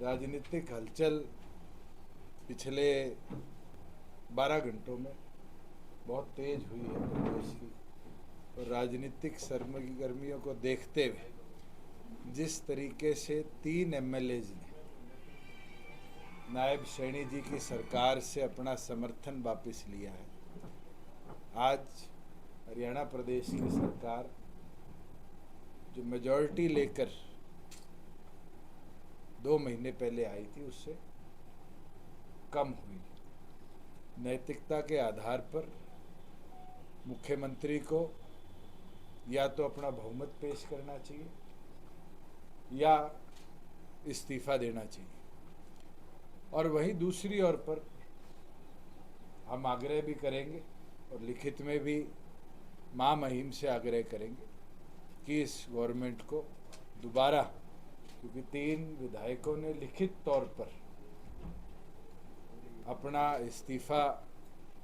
राजनीतिक हलचल पिछले 12 घंटों में बहुत तेज हुई है प्रदेश की। और राजनीतिक सरगर्मियों को देखते हुए जिस तरीके से 3 एमएलएज ने नायब सैनी जी की सरकार से अपना समर्थन वापस लिया है, आज हरियाणा प्रदेश की सरकार जो मेजॉरिटी लेकर 2 महीने पहले आई थी उससे कम हुई। नैतिकता के आधार पर मुख्यमंत्री को या तो अपना बहुमत पेश करना चाहिए या इस्तीफा देना चाहिए। और वहीं दूसरी ओर पर हम आग्रह भी करेंगे और लिखित में भी महामहिम से आग्रह करेंगे कि इस गवर्नमेंट को दोबारा, क्योंकि 3 विधायकों ने लिखित तौर पर अपना इस्तीफा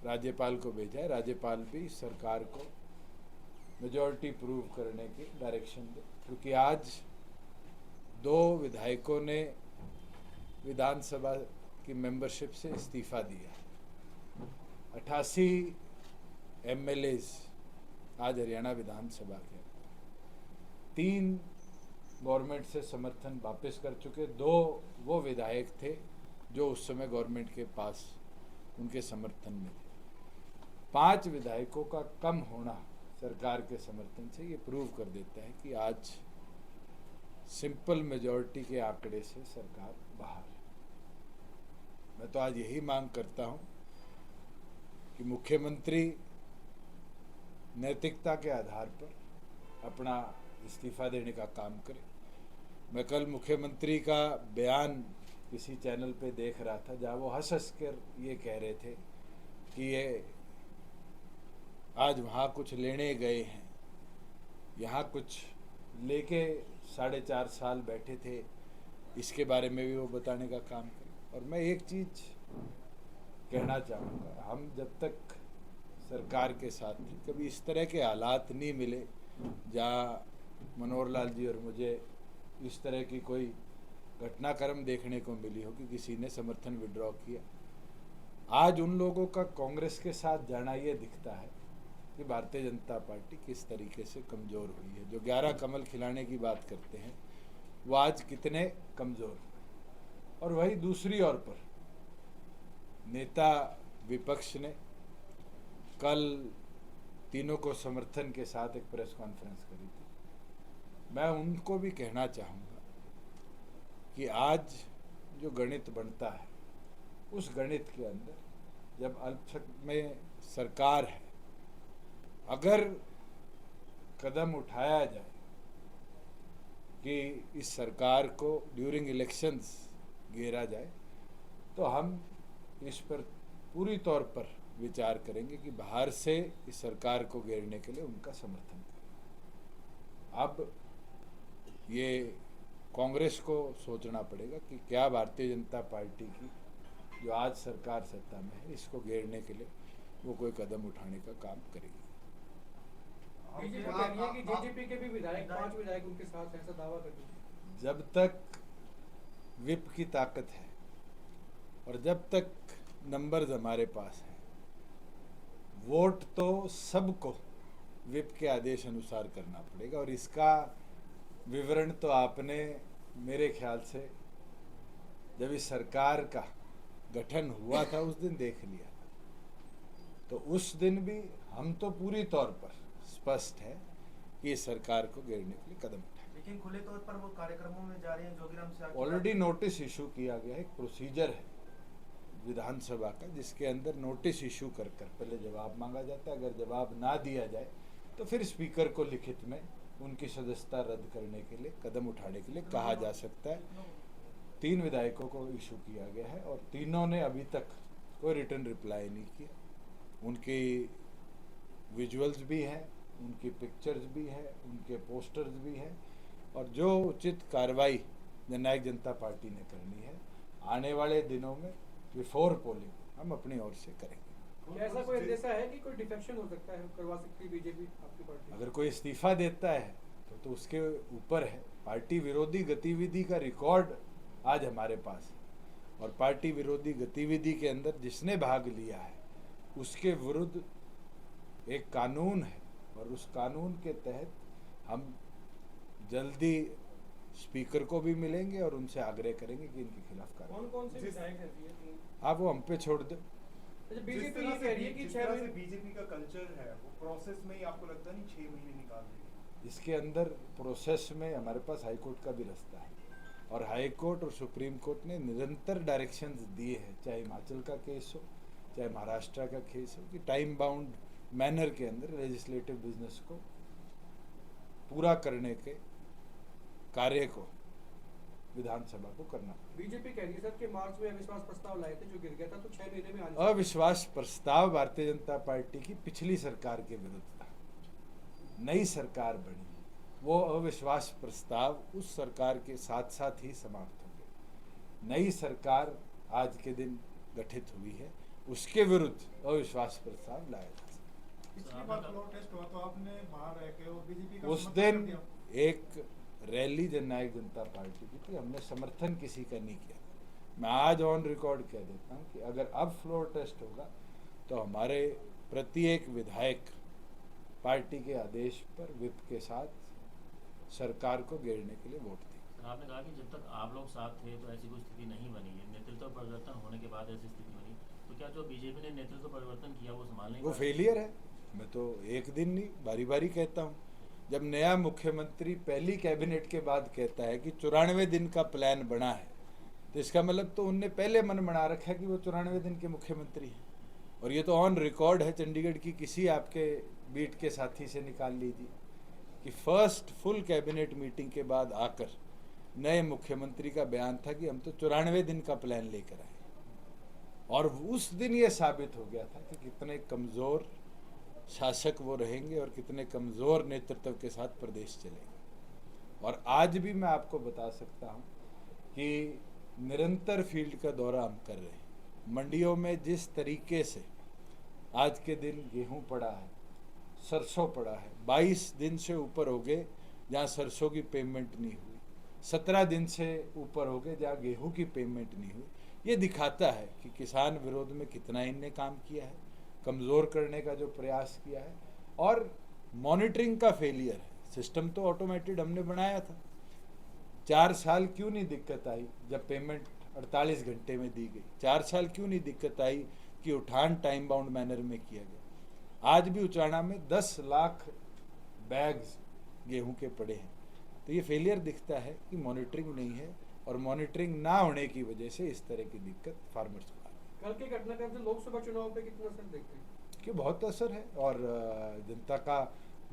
राज्यपाल को भेजा है, राज्यपाल भी सरकार को मेजॉरिटी प्रूव करने की डायरेक्शन दे। क्योंकि आज 2 विधायकों ने विधानसभा की मेंबरशिप से इस्तीफा दिया। 88 एमएलएज आज हरियाणा विधानसभा के 3 गवर्नमेंट से समर्थन वापस कर चुके। 2 वो विधायक थे जो उस समय गवर्नमेंट के पास उनके समर्थन में थे। 5 विधायकों का कम होना सरकार के समर्थन से ये प्रूव कर देता है कि आज सिंपल मेजॉरिटी के आंकड़े से सरकार बाहर है। मैं तो आज यही मांग करता हूं कि मुख्यमंत्री नैतिकता के आधार पर अपना इस्तीफा देने का काम करे। मैं कल मुख्यमंत्री का बयान किसी चैनल पे देख रहा था जहां वो हंस कर ये कह रहे थे कि ये आज वहाँ कुछ लेने गए हैं, यहाँ कुछ लेके 4.5 साल बैठे थे, इसके बारे में भी वो बताने का काम करें। और मैं एक चीज़ कहना चाहूँगा, हम जब तक सरकार के साथ थे कभी इस तरह के हालात नहीं मिले जहाँ मनोहर लाल जी और मुझे इस तरह की कोई घटनाक्रम देखने को मिली हो कि किसी ने समर्थन विड्रॉ किया। आज उन लोगों का कांग्रेस के साथ जाना ये दिखता है कि भारतीय जनता पार्टी किस तरीके से कमज़ोर हुई है। जो 11 कमल खिलाने की बात करते हैं वो आज कितने कमज़ोर हुए। और वही दूसरी ओर पर नेता विपक्ष ने कल तीनों को समर्थन के साथ एक प्रेस कॉन्फ्रेंस करी थी। मैं उनको भी कहना चाहूँगा कि आज जो गणित बनता है उस गणित के अंदर जब अल्पसंख्यक में सरकार है, अगर कदम उठाया जाए कि इस सरकार को ड्यूरिंग इलेक्शंस घेरा जाए तो हम इस पर पूरी तौर पर विचार करेंगे कि बाहर से इस सरकार को घेरने के लिए उनका समर्थन करें। अब ये कांग्रेस को सोचना पड़ेगा कि क्या भारतीय जनता पार्टी की जो आज सरकार सत्ता में है इसको घेरने के लिए वो कोई कदम उठाने का काम करेगी। बीजेपी कह रही है कि जेजेपी के भी विधायक 5 विधायक उनके साथ ऐसा दावा कर रहे हैं। जब तक विप की ताकत है और जब तक नंबर्स हमारे पास हैं, वोट तो सबको विप के आदेश अनुसार करना पड़ेगा। और इसका विवरण तो आपने मेरे ख्याल से जब इस सरकार का गठन हुआ था उस दिन देख लिया। तो उस दिन भी हम तो पूरी तौर पर स्पष्ट है कि इस सरकार को घेरने के लिए कदम उठाए। लेकिन खुले तौर पर वो कार्यक्रमों में जा रहे हैं। जोगीराम से ऑलरेडी नोटिस इशू किया गया है, एक प्रोसीजर है विधानसभा का जिसके अंदर नोटिस इशू कर पहले जवाब मांगा जाता है। अगर जवाब ना दिया जाए तो फिर स्पीकर को लिखित में उनकी सदस्यता रद्द करने के लिए कदम उठाने के लिए कहा जा सकता है। 3 विधायकों को इशू किया गया है और तीनों ने अभी तक कोई रिटर्न रिप्लाई नहीं किया। उनकी विजुअल्स भी हैं, उनकी पिक्चर्स भी हैं, उनके पोस्टर्स भी हैं और जो उचित कार्रवाई जननायक जनता पार्टी ने करनी है आने वाले दिनों में बिफोर पोलिंग हम अपनी ओर से करेंगे। ऐसा कोई अंदेशा है कि कोई डिफेक्शन हो सकता है, करवा सकती है बीजेपी आपकी पार्टी? अगर कोई इस्तीफा देता है तो उसके ऊपर है। पार्टी विरोधी गतिविधि का रिकॉर्ड आज हमारे पास है। और पार्टी विरोधी गतिविधि के अंदर जिसने भाग लिया है उसके विरुद्ध एक कानून है और उस कानून के तहत हम जल्दी स्पीकर को भी मिलेंगे और उनसे आग्रह करेंगे कि इनके खिलाफ कार्रवाई। कौन कौन से विधायक हैं ये? आप वो हम पे छोड़ दो। अच्छा, बीजेपी ये कह रही है कि जिस 6 तरह से महीने बीजेपी का कल्चर है वो प्रोसेस में ही आपको लगता नहीं 6 महीने निकाल देगी? इसके अंदर प्रोसेस में हमारे पास हाई कोर्ट का भी रास्ता है और हाई कोर्ट और सुप्रीम कोर्ट ने निरंतर डायरेक्शंस दिए हैं, चाहे हिमाचल का केस हो चाहे महाराष्ट्र का केस हो, कि टाइम बाउंड मैनर के अंदर लेजिस्लेटिव बिजनेस को पूरा करने के कार्य को विधानसभा को करना। बीजेपी कह रही है सर कि मार्च में अविश्वास प्रस्ताव लाए थे जो गिर गया था, तो 6 महीने में आने अविश्वास प्रस्ताव भारतीय जनता पार्टी की पिछली सरकार के विरुद्ध था। नई सरकार बनी, वो अविश्वास प्रस्ताव उस सरकार के साथ साथ ही समाप्त हो गए। नई सरकार आज के दिन गठित हुई है, उसके विरुद्ध अविश्वास प्रस्ताव लाया जा सकता। पिछली बार फ्लोर टेस्ट हुआ तो आपने बाहर रह के और बीजेपी का उस समर्थन दिन कर दिया। एक रैली जननायक जनता पार्टी की थी, हमने समर्थन किसी का नहीं किया। मैं आज ऑन रिकॉर्ड कह देता हूँ कि अगर अब फ्लोर टेस्ट होगा तो हमारे प्रत्येक विधायक पार्टी के आदेश पर विप के साथ सरकार को घेरने के लिए वोट देंगे। आपने कहा कि जब तक आप लोग साथ थे तो ऐसी कोई स्थिति नहीं बनी है, नेतृत्व परिवर्तन होने के बाद ऐसी स्थिति बनी, तो क्या जो बीजेपी ने नेतृत्व परिवर्तन किया वो संभालने वो फेलियर है। मैं तो एक दिन नहीं बारी बारी कहता हूँ। जब नया मुख्यमंत्री पहली कैबिनेट के बाद कहता है कि 94 दिन का प्लान बना है, तो इसका मतलब तो उनने पहले मन बना रखा है कि वो 94 दिन के मुख्यमंत्री हैं। और ये तो ऑन रिकॉर्ड है, चंडीगढ़ की किसी आपके बीट के साथी से निकाल लीजिए कि फर्स्ट फुल कैबिनेट मीटिंग के बाद आकर नए मुख्यमंत्री का बयान था कि हम तो 94 दिन का प्लान लेकर आए। और उस दिन ये साबित हो गया था कि कितने कमज़ोर शासक वो रहेंगे और कितने कमज़ोर नेतृत्व के साथ प्रदेश चलेंगे। और आज भी मैं आपको बता सकता हूँ कि निरंतर फील्ड का दौरा हम कर रहे हैं। मंडियों में जिस तरीके से आज के दिन गेहूं पड़ा है, सरसों पड़ा है, 22 दिन से ऊपर हो गए जहाँ सरसों की पेमेंट नहीं हुई, 17 दिन से ऊपर हो गए जहाँ गेहूं की पेमेंट नहीं हुई। ये दिखाता है कि किसान विरोध में कितना इनने काम किया है, कमज़ोर करने का जो प्रयास किया है। और मॉनिटरिंग का फेलियर है। सिस्टम तो ऑटोमेटेड हमने बनाया था, 4 साल क्यों नहीं दिक्कत आई जब पेमेंट 48 घंटे में दी गई? 4 साल क्यों नहीं दिक्कत आई कि उठान टाइम बाउंड मैनर में किया गया? आज भी उचाना में 10 लाख बैग्स गेहूं के पड़े हैं। तो ये फेलियर दिखता है कि मॉनिटरिंग नहीं है और मॉनिटरिंग ना होने की वजह से इस तरह की दिक्कत फार्मर्स को आ रही है। कल के घटनाक्रम से लोकसभा चुनाव पे कितना असर देखते हैं? कि बहुत असर है और जनता का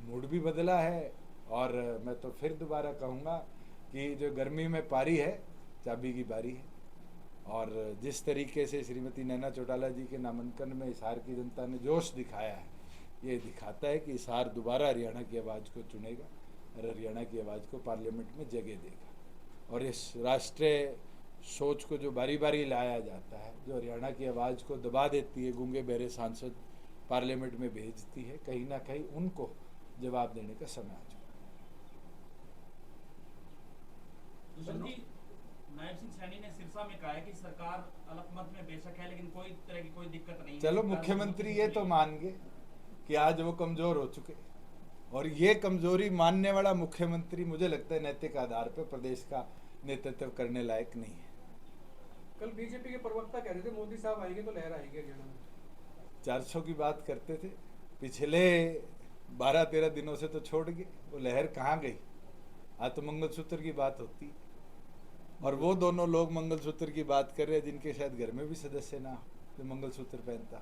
मूड भी बदला है। और मैं तो फिर दोबारा कहूँगा कि जो गर्मी में पारी है, चाबी की बारी है। और जिस तरीके से श्रीमती नैना चौटाला जी के नामांकन में हिसार की जनता ने जोश दिखाया है, ये दिखाता है कि हिसार दोबारा हरियाणा की आवाज़ को चुनेगा और हरियाणा की आवाज़ को पार्लियामेंट में जगह देगा। और इस राष्ट्रीय सोच को जो बारी बारी लाया जाता है, जो हरियाणा की आवाज़ को दबा देती है, गूंगे बहरे सांसद पार्लियामेंट में भेजती है, कहीं ना कहीं उनको जवाब देने का समय आ चुका है। नायब सिंह सैनी ने सिरसा में कहा है कि सरकार अलग मत में बेशक है लेकिन कोई तरह की कोई दिक्कत नहीं है। चलो मुख्यमंत्री ये तो मान गए कि आज वो कमजोर हो चुके, और ये कमजोरी मानने वाला मुख्यमंत्री मुझे लगता है नैतिक आधार पर प्रदेश का नेतृत्व करने लायक नहीं है। कल बीजेपी के प्रवक्ता कह रहे थे मोदी साहब आएंगे तो लहर आएगी हरियाणा में। 400 की बात करते थे, पिछले 12-13 दिनों से तो छोड़ गए, वो लहर कहाँ गई? आज तो मंगलसूत्र की बात होती, और वो दोनों लोग मंगलसूत्र की बात कर रहे हैं जिनके शायद घर में भी सदस्य ना हो जो मंगलसूत्र पहनता।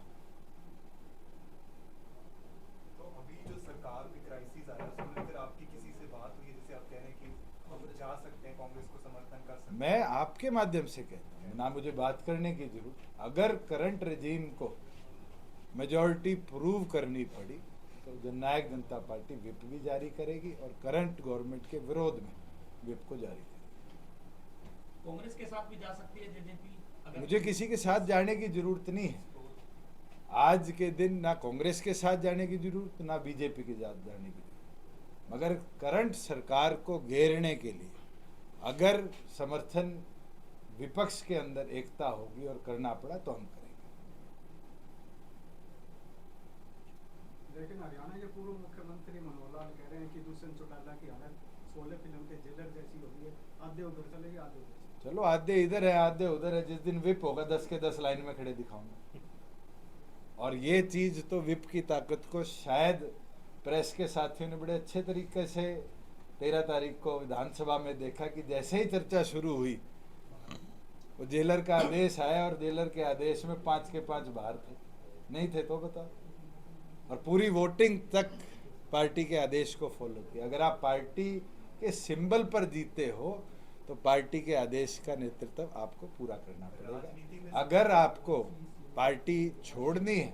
तो अभी जो सरकार में क्राइसिस आया उसको लेकर आपकी किसी से बात हुई है? जैसे आप कह रहे हैं कि हम जा सकते हैं, कांग्रेस को समर्थन कर सकते हैं। मैं आपके माध्यम से कहता हूँ, ना मुझे बात करने की जरूरत। अगर करंट रेजीम को मेजॉरिटी प्रूव करनी पड़ी तो जननायक जनता पार्टी विप भी जारी करेगी और करंट गवर्नमेंट के विरोध में विप को जारी करेगी। कांग्रेस के साथ भी जा सकती है जेजेपी? मुझे किसी के साथ जाने की जरूरत नहीं है। आज के दिन ना कांग्रेस के साथ जाने की जरूरत, ना बीजेपी के साथ जाने की जरूरत। मगर करंट सरकार को घेरने के लिए अगर समर्थन विपक्ष के अंदर एकता होगी और करना पड़ा तो हम करेंगे। लेकिन हरियाणा के पूर्व मुख्यमंत्री मनोहर लाल कह रहे हैं कि दुष्यंत चौटाला की हालत 16 फिल्म के जेलर जैसी हो गई है, आधे उधर चलेगी आधे उधर। चलो आधे इधर है आधे उधर है, जिस दिन विप होगा 10 के 10 लाइन में खड़े दिखाऊंगा। और ये चीज तो विप की ताकत को शायद प्रेस के साथियों ने बड़े अच्छे तरीके से 13 तारीख को विधानसभा में देखा कि जैसे ही चर्चा शुरू हुई वो जेलर का आदेश आया और जेलर के आदेश में 5 के 5 बाहर थे, नहीं थे तो बताओ। और पूरी वोटिंग तक पार्टी के आदेश को फॉलो किया। अगर आप पार्टी के सिंबल पर जीते हो तो पार्टी के आदेश का नेतृत्व आपको पूरा करना पड़ेगा। अगर आपको पार्टी छोड़नी है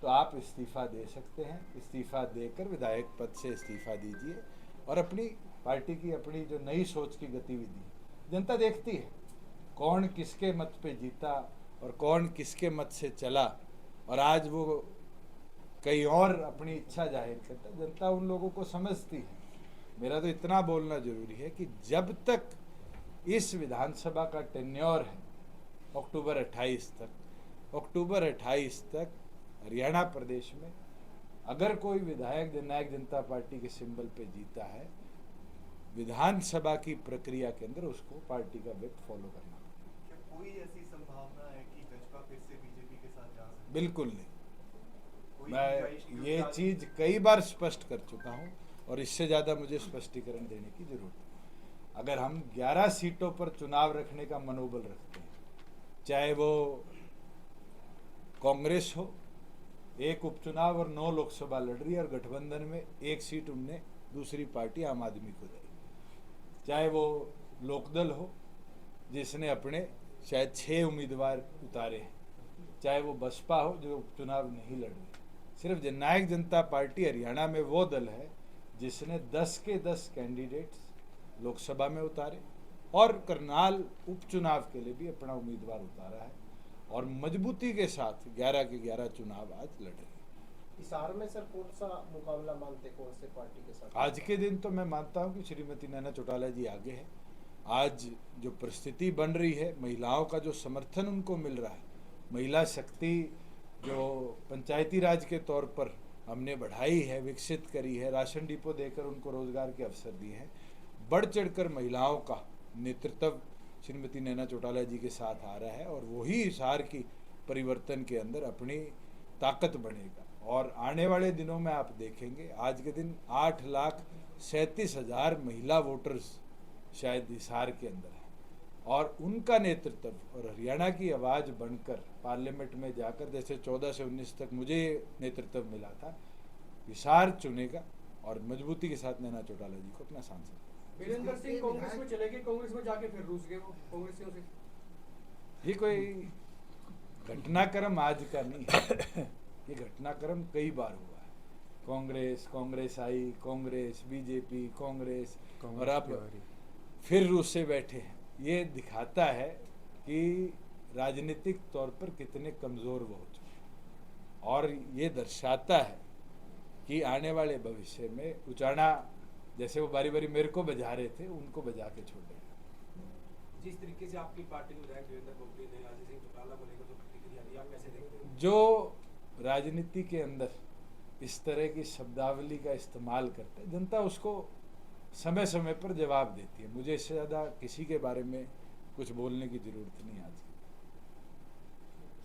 तो आप इस्तीफा दे सकते हैं, इस्तीफा देकर विधायक पद से इस्तीफा दीजिए और अपनी पार्टी की अपनी जो नई सोच की गतिविधि है जनता देखती है, कौन किसके मत पे जीता और कौन किसके मत से चला और आज वो कहीं और अपनी इच्छा जाहिर करता है। जनता उन लोगों को समझती है। मेरा तो इतना बोलना जरूरी है कि जब तक इस विधानसभा का टेन्योर है अक्टूबर 28 तक हरियाणा प्रदेश में अगर कोई विधायक जननायक जनता पार्टी के सिंबल पे जीता है, विधानसभा की प्रक्रिया के अंदर उसको पार्टी का विप फॉलो करना। क्या कोई ऐसी संभावना है कि जजपा फिर से बीजेपी के साथ जा सकते? बिल्कुल नहीं। कोई मैं गुंजाइश ये चीज कई बार स्पष्ट कर चुका हूं और इससे ज्यादा मुझे स्पष्टीकरण देने की जरूरत है। अगर हम 11 सीटों पर चुनाव रखने का मनोबल रखते हैं, चाहे वो कांग्रेस हो, एक उपचुनाव और 9 लोकसभा लड़ रही है और गठबंधन में 1 सीट उनने दूसरी पार्टी आम आदमी को दी, चाहे वो लोकदल हो जिसने अपने शायद 6 उम्मीदवार उतारे हैं, चाहे वो बसपा हो जो उपचुनाव नहीं लड़ रही। सिर्फ जननायक जनता पार्टी हरियाणा में वो दल है जिसने 10 के 10 कैंडिडेट्स लोकसभा में उतारे और करनाल उपचुनाव के लिए भी अपना उम्मीदवार उतारा है और मजबूती के साथ 11 के 11 चुनाव आज लड़ रही है। हिसार में सर कौन सा मुकाबला मानते, कौन से पार्टी के साथ? आज के दिन तो मैं मानता हूं कि श्रीमती नैना चौटाला जी आगे है। आज जो परिस्थिति बन रही है, महिलाओं का जो समर्थन उनको मिल रहा है, महिला शक्ति जो पंचायती राज के तौर पर हमने बढ़ाई है, विकसित करी है, राशन डिपो देकर उनको रोजगार के अवसर दिए हैं, बढ़ चढ़कर महिलाओं का नेतृत्व श्रीमती नैना चौटाला जी के साथ आ रहा है और वही हिसार की परिवर्तन के अंदर अपनी ताकत बनेगा। और आने वाले दिनों में आप देखेंगे, आज के दिन 8,37,000 महिला वोटर्स शायद हिसार के अंदर है और उनका नेतृत्व और हरियाणा की आवाज़ बनकर पार्लियामेंट में जाकर, जैसे 14 से 19 तक मुझे नेतृत्व मिला था, हिसार चुनेगा और मजबूती के साथ नैना चौटाला जी को अपना सांसद। वीरेंद्र सिंह कांग्रेस में चले गए, कांग्रेस में जाके फिर रूस गए वो कांग्रेसियों से। ये कोई घटनाक्रम आज का नहीं है, ये घटनाक्रम कई बार हुआ है। कांग्रेस आई, कांग्रेस, बीजेपी, कांग्रेस और अब फिर रूस से बैठे हैं। ये दिखाता है कि राजनीतिक तौर पर कितने कमज़ोर वो हो चुके हैं और ये दर्शाता है कि आने वाले भविष्य में उचाना जैसे वो बारी बारी मेरे को बजा रहे थे, उनको बजा के छोड़ देगा। जिस तरीके से आपकी पार्टी के विधायक देवेंद्र गोपी ने अजय सिंह चौटाला को लेकर जो प्रतिक्रिया दी, आप कैसे देखते हैं? जो राजनीति के अंदर इस तरह की शब्दावली का इस्तेमाल करते हैं, जनता उसको समय समय पर जवाब देती है। मुझे इससे ज़्यादा किसी के बारे में कुछ बोलने की जरूरत नहीं आज।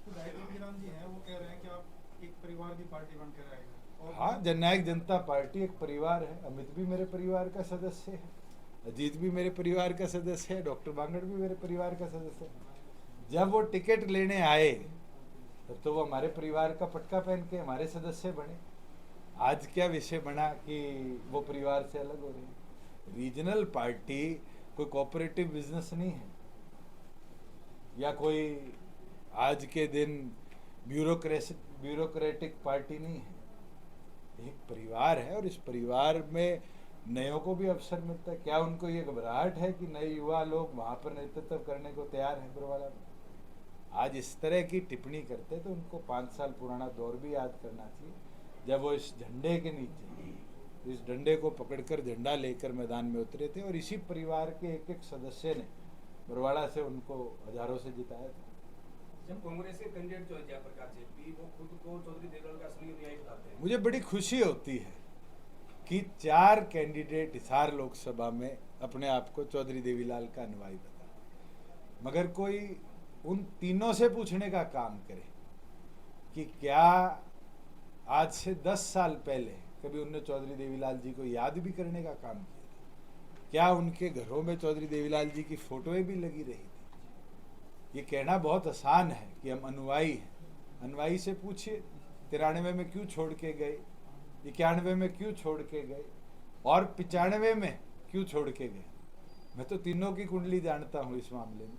विधायक जोगीराम जी हैं, वो कह रहे हैं कि आप एक परिवार की पार्टी बन के रहेगा। हाँ, जननायक जनता पार्टी एक परिवार है। अमित भी मेरे परिवार का सदस्य है, अजीत भी मेरे परिवार का सदस्य है, डॉक्टर बांगड़ भी मेरे परिवार का सदस्य है। जब वो टिकट लेने आए तब तो वो हमारे परिवार का पटका पहन के हमारे सदस्य बने। आज क्या विषय बना कि वो परिवार से अलग हो रहे हैं? रीजनल पार्टी कोई कोऑपरेटिव बिजनेस नहीं है या कोई आज के दिन ब्यूरोक्रेटिक पार्टी नहीं है। एक परिवार है और इस परिवार में नयों को भी अवसर मिलता है। क्या उनको ये घबराहट है कि नए युवा लोग वहाँ पर नेतृत्व करने को तैयार हैं? बरवाला में आज इस तरह की टिप्पणी करते तो उनको 5 साल पुराना दौर भी याद करना चाहिए, जब वो इस झंडे के नीचे इस डंडे को पकड़कर झंडा लेकर मैदान में उतरे थे और इसी परिवार के एक एक सदस्य ने बरवाड़ा से उनको हजारों से जिताया था। जब कांग्रेस के कैंडिडेट जो है जयप्रकाश जेपी वो खुद को चौधरी देवलाल का असली अनुयायी बताते हैं। मुझे बड़ी खुशी होती है कि 4 कैंडिडेट हिसार लोकसभा में अपने आप को चौधरी देवीलाल का अनुयायी बता, मगर कोई उन तीनों से पूछने का काम करे कि क्या आज से 10 साल पहले कभी उनने चौधरी देवीलाल जी को याद भी करने का काम किया था? क्या उनके घरों में चौधरी देवीलाल जी की फोटोएं भी लगी रही थी? ये कहना बहुत आसान है कि हम अनुयायी हैं। अनुयायी से पूछिए 93 में क्यों छोड़ के गए, 91 में क्यों छोड़ के गए और 95 में क्यों छोड़ के गए। मैं तो तीनों की कुंडली जानता हूँ इस मामले में।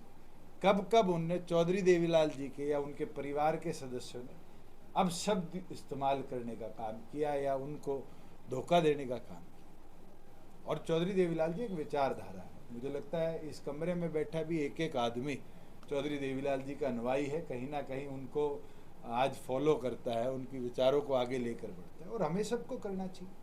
कब कब उनने चौधरी देवीलाल जी के या उनके परिवार के सदस्यों ने अब शब्द इस्तेमाल करने का काम किया या उनको धोखा देने का काम किया। और चौधरी देवीलाल जी एक विचारधारा है। मुझे लगता है इस कमरे में बैठा भी एक एक आदमी चौधरी देवीलाल जी का अनुयायी है, कहीं ना कहीं उनको आज फॉलो करता है, उनकी विचारों को आगे लेकर बढ़ता है और हमें सबको करना चाहिए।